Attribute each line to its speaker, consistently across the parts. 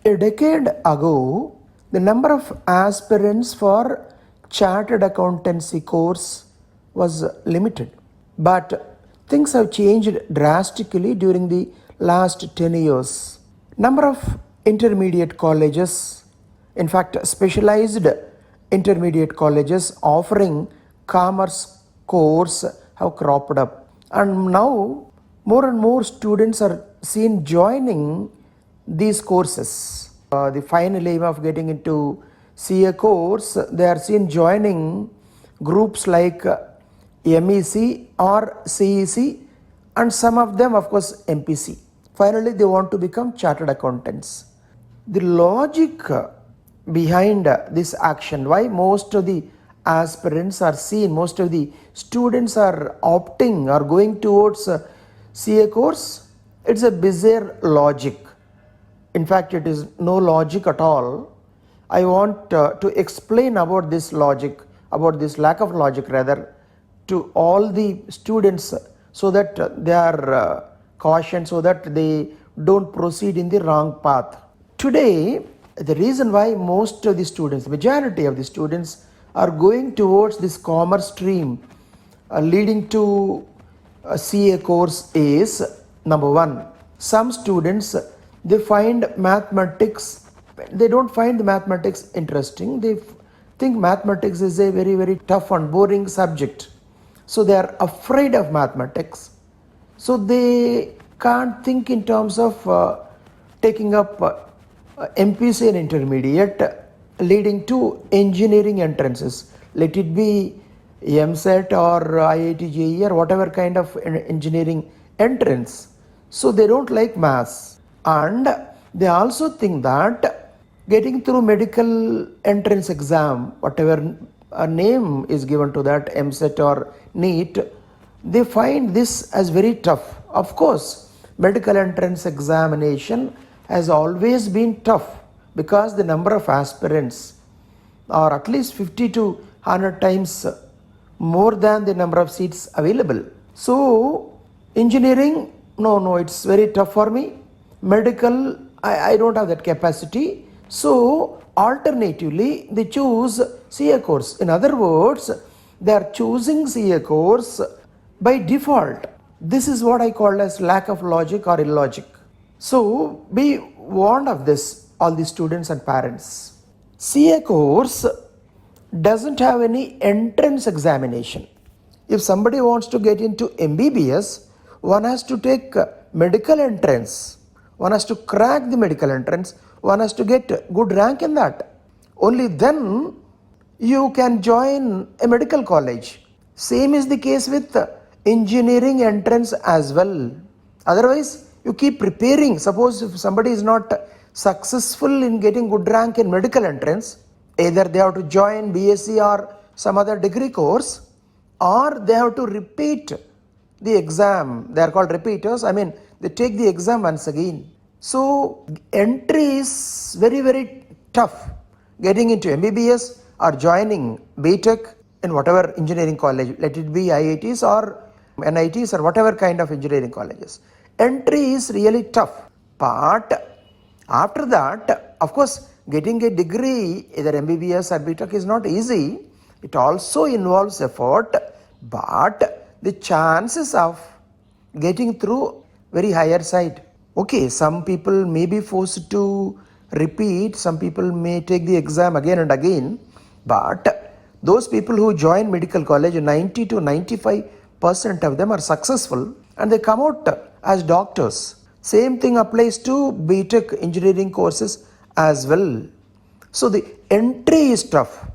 Speaker 1: A decade ago, the number of aspirants for chartered accountancy course was limited. But things have changed drastically during the last 10 years. Number of intermediate colleges, in fact, specialized intermediate colleges offering commerce course have cropped up. And now more and more students are seen joining these courses. The final aim of getting into CA course, they are seen joining groups like MEC or CEC, and some of them, of course, MPC. Finally, they want to become chartered accountants. The logic behind this action, why most of the aspirants are seen, most of the students are opting or going towards CA course, it's a bizarre logic. In fact, it is no logic at all. I want to explain about this logic, about this lack of logic rather, to all the students so that they are cautioned, so that they don't proceed in the wrong path. Today, the reason why most of the students, majority of the students are going towards this commerce stream leading to a CA course is, number one, some students, they find mathematics, they don't find the mathematics interesting. They think mathematics is a very, very tough and boring subject. So they are afraid of mathematics. So they can't think in terms of taking up MPC and intermediate leading to engineering entrances. Let it be MSET or IIT JEE or whatever kind of engineering entrance. So they don't like maths. And they also think that getting through medical entrance exam, whatever name is given to that, MSET or NEET, they find this as very tough. Of course, medical entrance examination has always been tough because the number of aspirants are at least 50 to 100 times more than the number of seats available. So engineering, no, it's very tough for me. Medical, I don't have that capacity. So alternatively, they choose CA course. In other words, they are choosing CA course by default. This is what I call as lack of logic or illogic. So be warned of this, all the students and parents. CA course doesn't have any entrance examination. If somebody wants to get into MBBS, one has to take medical entrance. One has to crack the medical entrance. One has to get good rank in that. Only then you can join a medical college. Same is the case with engineering entrance as well. Otherwise, you keep preparing. Suppose if somebody is not successful in getting good rank in medical entrance, either they have to join BSc or some other degree course, or they have to repeat the exam. They are called repeaters. They take the exam once again. So entry is very, very tough. Getting into MBBS or joining BTech in whatever engineering college, let it be IITs or NITs or whatever kind of engineering colleges. Entry is really tough. But after that, of course, getting a degree, either MBBS or BTech is not easy. It also involves effort, but the chances of getting through very higher side. Okay, some people may be forced to repeat, some people may take the exam again and again, but those people who join medical college, 90 to 95% of them are successful and they come out as doctors. Same thing applies to BTech engineering courses as well. So the entry is tough.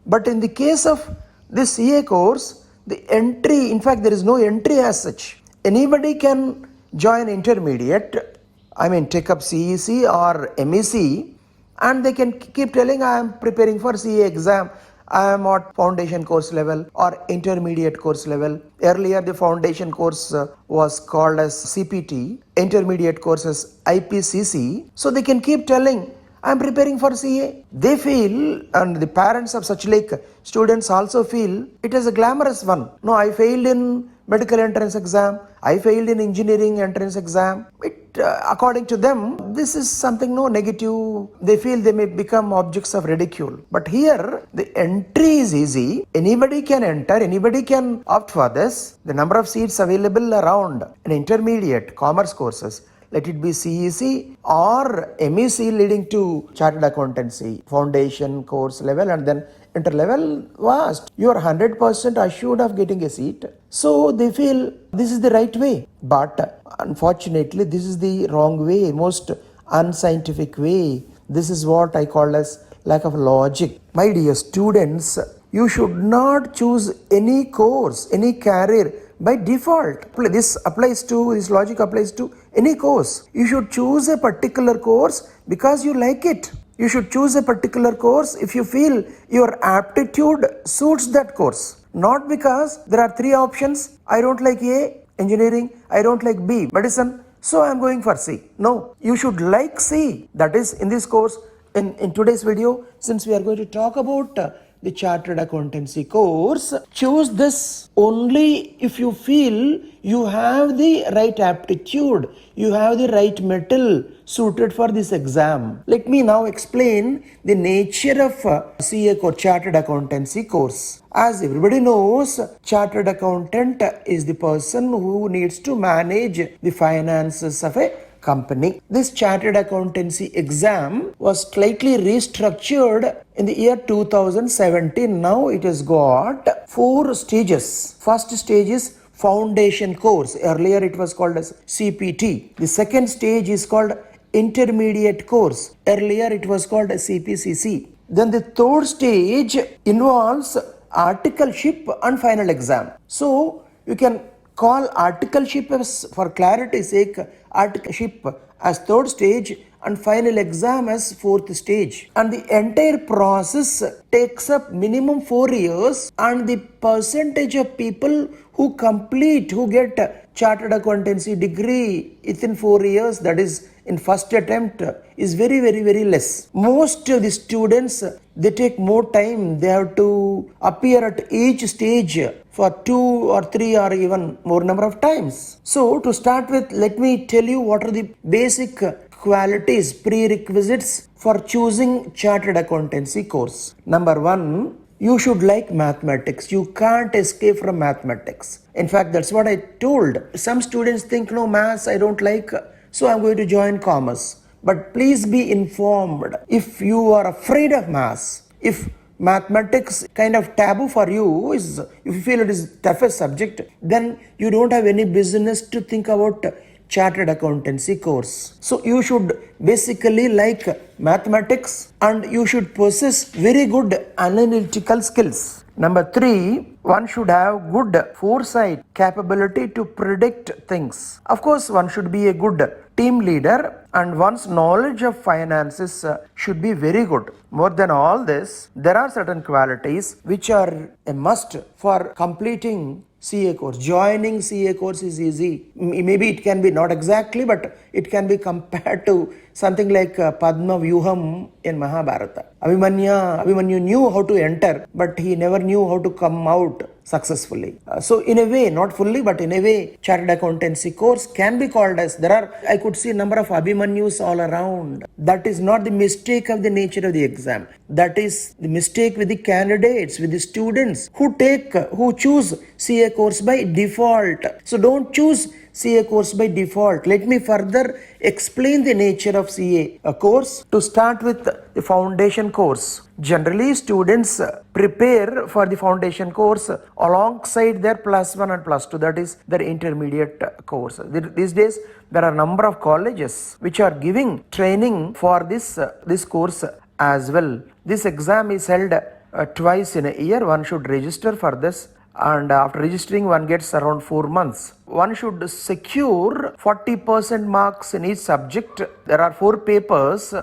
Speaker 1: But in the case of this CA course, the entry, in fact, there is no entry as such. Anybody can join intermediate, take up CEC or MEC, and they can keep telling, I am preparing for CA exam. I am at foundation course level or intermediate course level. Earlier, the foundation course was called as CPT, intermediate courses IPCC. So they can keep telling, I am preparing for CA. They feel, and the parents of such like students also feel, it is a glamorous one. No, I failed in medical entrance exam. I failed in engineering entrance exam. According to them, this is something no negative. They feel they may become objects of ridicule. But here, the entry is easy. Anybody can enter. Anybody can opt for this. The number of seats available around an intermediate commerce courses, let it be CEC or MEC leading to Chartered Accountancy, foundation course level and then inter-level vast. You are 100% assured of getting a seat. So they feel this is the right way. But unfortunately, this is the wrong way, most unscientific way. This is what I call as lack of logic. My dear students, you should not choose any course, any career by default. This logic applies to any course. You should choose a particular course because you like it. You should choose a particular course if you feel your aptitude suits that course. Not because there are three options. I don't like A, engineering. I don't like B, medicine. So I am going for C. No, you should like C. That is in this course, in today's video, since we are going to talk about the Chartered Accountancy course, choose this only if you feel you have the right aptitude, you have the right metal suited for this exam. Let me now explain the nature of CA course, Chartered Accountancy course. As everybody knows, Chartered Accountant is the person who needs to manage the finances of a company. This Chartered Accountancy exam was slightly restructured in the year 2017. Now it has got 4 stages. First stage is foundation course. Earlier it was called as CPT. The second stage is called intermediate course. Earlier it was called as CPCC. Then the third stage involves articleship and final exam. So you can call articleship as, for clarity's sake, articleship as third stage and final exam as fourth stage. And the entire process takes up minimum 4 years, and the percentage of people who get Chartered Accountancy degree within 4 years, that is in first attempt, is very, very, very less. Most of the students, they take more time. They have to appear at each stage for 2 or 3 or even more number of times. So to start with, let me tell you what are the basic qualities, prerequisites for choosing Chartered Accountancy course. Number 1, you should like mathematics. You can't escape from mathematics. In fact, that's what I told. Some students think, no, maths I don't like, so I'm going to join commerce. But please be informed, if you are afraid of maths, if mathematics kind of taboo for you, if you feel it is toughest subject, then you don't have any business to think about Chartered Accountancy course. So you should basically like mathematics and you should possess very good analytical skills. Number 3, one should have good foresight, capability to predict things. Of course, one should be a good team leader and one's knowledge of finances should be very good. More than all this, there are certain qualities which are a must for completing CA course. Joining CA course is easy. Maybe it can be not exactly, but it can be compared to something like Padma Vyuham in Mahabharata. Abhimanyu knew how to enter, but he never knew how to come out successfully. So in a way, not fully, but in a way, Chartered Accountancy course can be called as, I could see a number of Abhimanyus all around. That is not the mistake of the nature of the exam. That is the mistake with the candidates, with the students who choose CA course by default. So don't choose CA course by default. Let me further explain the nature of CA course. To start with the foundation course. Generally, students prepare for the foundation course alongside their +1 and +2, that is their intermediate course. These days, there are a number of colleges which are giving training for this course as well. This exam is held twice in a year. One should register for this, and after registering, one gets around 4 months. One should secure 40% marks in each subject. There are 4 papers.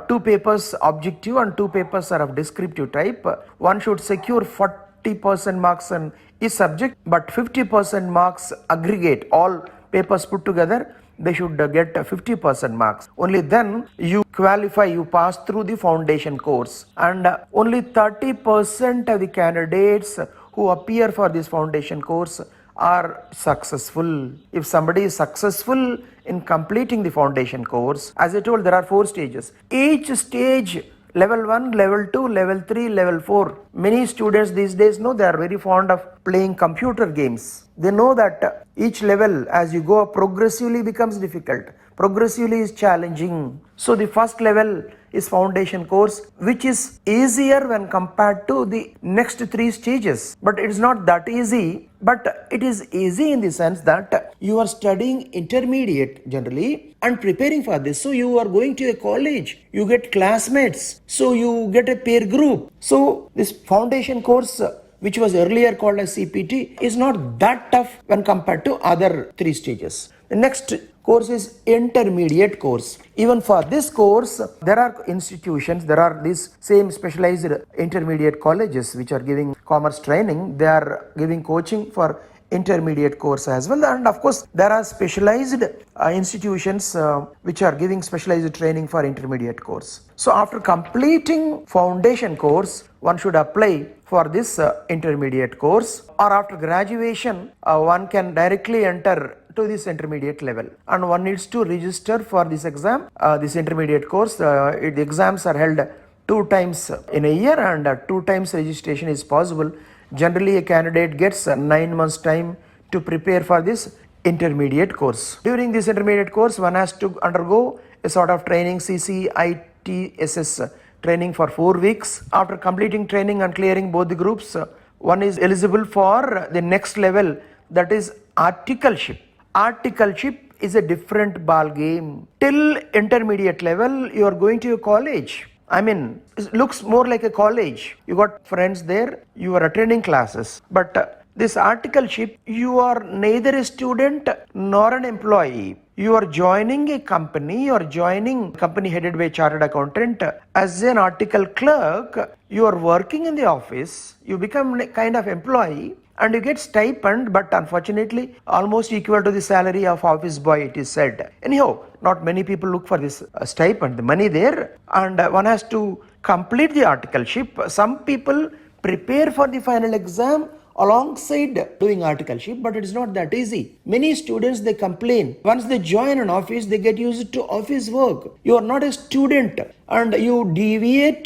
Speaker 1: 2 papers objective and 2 papers are of descriptive type. One should secure 40% marks in each subject, but 50% marks aggregate. All papers put together, they should get 50% marks. Only then you qualify, you pass through the foundation course. And only 30% of the candidates who appear for this foundation course are successful. If somebody is successful in completing the foundation course, as I told, there are 4 stages. Each stage, level 1, level 2, level 3, level 4. Many students these days know they are very fond of playing computer games. They know that each level as you go up progressively becomes difficult. Progressively is challenging. So the first level is foundation course, which is easier when compared to the next 3 stages. But it is not that easy, but it is easy in the sense that you are studying intermediate generally and preparing for this. So you are going to a college, you get classmates, so you get a peer group. So this foundation course, which was earlier called as CPT, is not that tough when compared to other 3 stages. The next course is intermediate course. Even for this course, there are institutions, there are these same specialized intermediate colleges which are giving commerce training. They are giving coaching for intermediate course as well, and of course there are specialized institutions which are giving specialized training for intermediate course. So after completing foundation course, one should apply for this intermediate course, or after graduation one can directly enter to this intermediate level, and one needs to register for this exam, this intermediate course. The exams are held 2 times in a year, and 2 times registration is possible. Generally a candidate gets 9 months time to prepare for this intermediate course. During this intermediate course, one has to undergo a sort of training, CCITSS training for 4 weeks. After completing training and clearing both the groups, one is eligible for the next level, that is articleship. Articleship is a different ball game. Till intermediate level, you are going to a college. I mean, it looks more like a college. You got friends there, you are attending classes. But this articleship, you are neither a student nor an employee. You are joining a company, you are joining a company headed by a chartered accountant as an article clerk. You are working in the office, you become a kind of employee, and you get stipend, but unfortunately almost equal to the salary of office boy, it is said. Anyhow, not many people look for this stipend, the money there, and one has to complete the articleship. Some people prepare for the final exam alongside doing articleship, but it is not that easy. Many students, they complain. Once they join an office, they get used to office work. You are not a student and you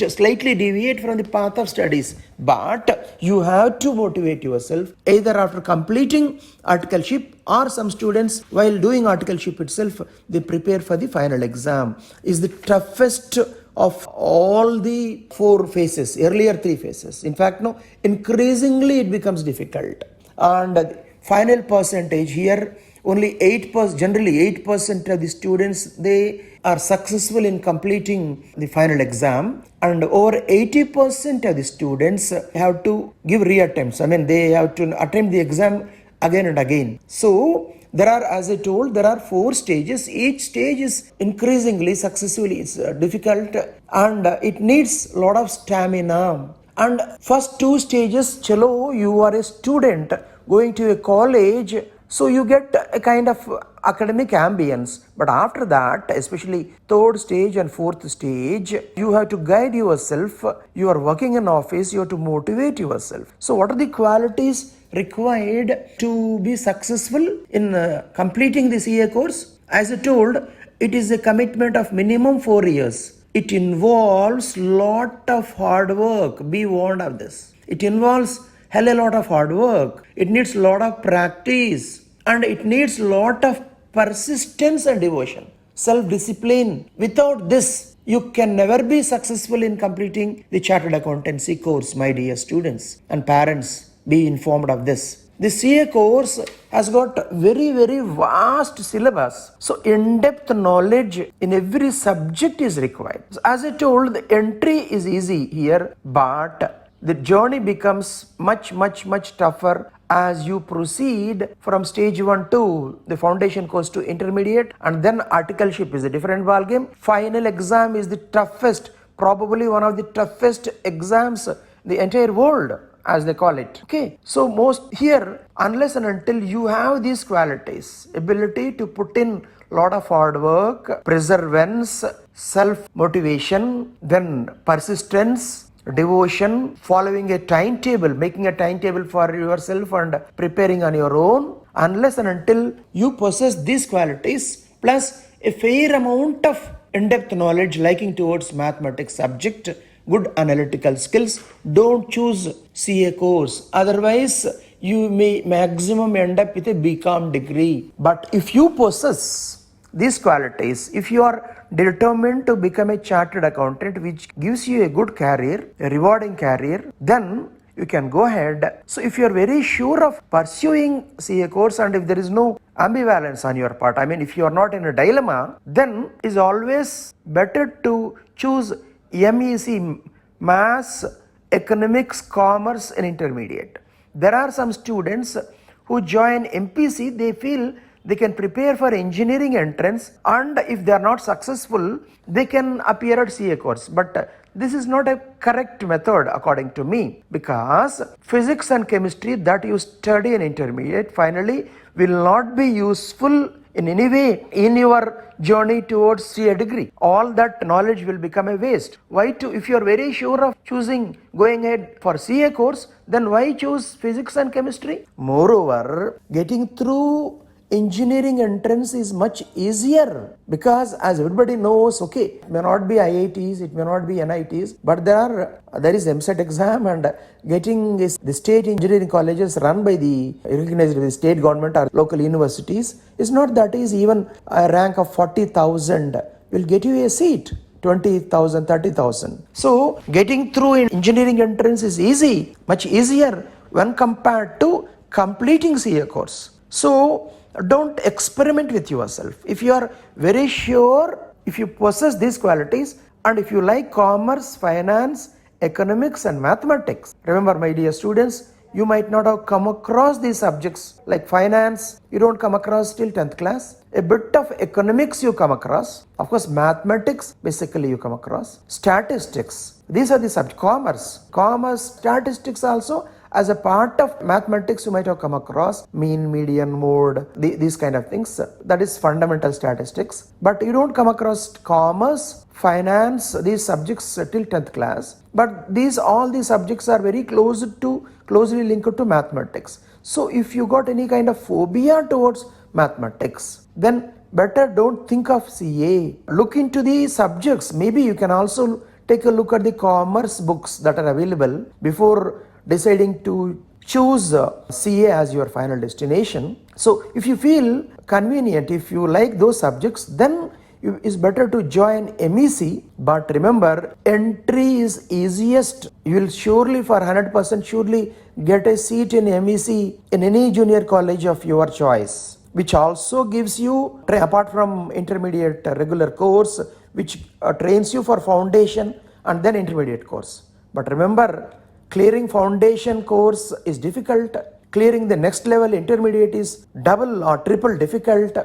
Speaker 1: slightly deviate from the path of studies. But you have to motivate yourself either after completing articleship, or some students while doing articleship itself, they prepare for the final exam. Is the toughest of all the 4 phases, earlier 3 phases. In fact, no, increasingly it becomes difficult. And the final percentage here, only 8%, generally 8% of the students, they are successful in completing the final exam, and over 80% of the students have to give reattempts. I mean, they have to attempt the exam again and again. So there are, as I told, there are 4 stages. Each stage is increasingly successfully it's difficult, and it needs a lot of stamina. And first 2 stages, chalo, you are a student going to a college, so you get a kind of academic ambience. But after that, especially 3rd stage and 4th stage, you have to guide yourself. You are working in office, you have to motivate yourself. So what are the qualities required to be successful in completing the CA course? As I told, it is a commitment of minimum 4 years. It involves lot of hard work. Be warned of this. It involves hell a lot of hard work. It needs lot of practice, and it needs lot of persistence and devotion, self-discipline. Without this, you can never be successful in completing the chartered accountancy course, my dear students and parents. Be informed of this. The CA course has got very, very vast syllabus. So in-depth knowledge in every subject is required. So as I told, the entry is easy here, but the journey becomes much, much, much tougher as you proceed from stage 1 to the foundation course to intermediate, and then articleship is a different ballgame. Final exam is the toughest, probably one of the toughest exams in the entire world, as they call it. Okay, so most here, unless and until you have these qualities, ability to put in lot of hard work, perseverance, self motivation, then persistence, devotion, following a timetable, making a timetable for yourself and preparing on your own, unless and until you possess these qualities, plus a fair amount of in-depth knowledge, liking towards mathematics subject, good analytical skills, don't choose CA course. Otherwise, you may maximum end up with a BCom degree. But if you possess these qualities, if you are determined to become a chartered accountant, which gives you a good career, a rewarding career, then you can go ahead. So if you are very sure of pursuing CA course and if there is no ambivalence on your part, I mean if you are not in a dilemma, then it is always better to choose MEC, Mass, Economics, Commerce in intermediate. There are some students who join MPC, they feel they can prepare for engineering entrance, and if they are not successful, they can appear at CA course. But this is not a correct method according to me, because physics and chemistry that you study in intermediate finally will not be useful in any way in your journey towards CA degree. All that knowledge will become a waste. Why to, if you are very sure of choosing going ahead for CA course, then why choose physics and chemistry? Moreover, getting through engineering entrance is much easier, because as everybody knows, okay, it may not be IITs, it may not be NITs, but there is MSET exam, and getting the state engineering colleges run by the recognized by the state government or local universities is not that easy. Even a rank of 40,000 will get you a seat. 20,000, 30,000. So getting through in engineering entrance is easy, much easier when compared to completing CA course. So don't experiment with yourself. If you are very sure, if you possess these qualities, and if you like commerce, finance, economics and mathematics, remember my dear students, you might not have come across these subjects like finance, you don't come across till 10th class. A bit of economics you come across. Of course, mathematics basically you come across. Statistics, these are the subjects. Commerce, statistics also. As a part of mathematics, you might have come across mean, median, mode, these kind of things. That is fundamental statistics. But you don't come across commerce, finance, these subjects till 10th class. But all these subjects are very closely linked to mathematics. So if you got any kind of phobia towards mathematics, then better don't think of CA. Look into the subjects. Maybe you can also take a look at the commerce books that are available before deciding to choose CA as your final destination. So if you feel convenient, if you like those subjects, then it's better to join MEC. But remember, entry is easiest. You will surely, for 100% surely, get a seat in MEC in any junior college of your choice, which also gives you, apart from intermediate regular course, which trains you for foundation and then intermediate course. But remember, clearing foundation course is difficult. Clearing the next level intermediate is double or triple difficult.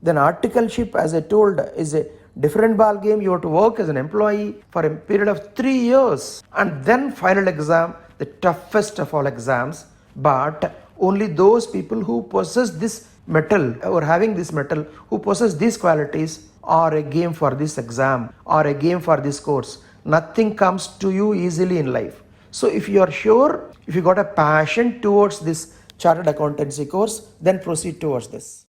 Speaker 1: Then articleship, as I told, is a different ball game. You have to work as an employee for a period of 3 years. And then final exam, the toughest of all exams. But only those people who possess this metal or having this metal, who possess these qualities, are a game for this exam or a game for this course. Nothing comes to you easily in life. So if you are sure, if you got a passion towards this chartered accountancy course, then proceed towards this.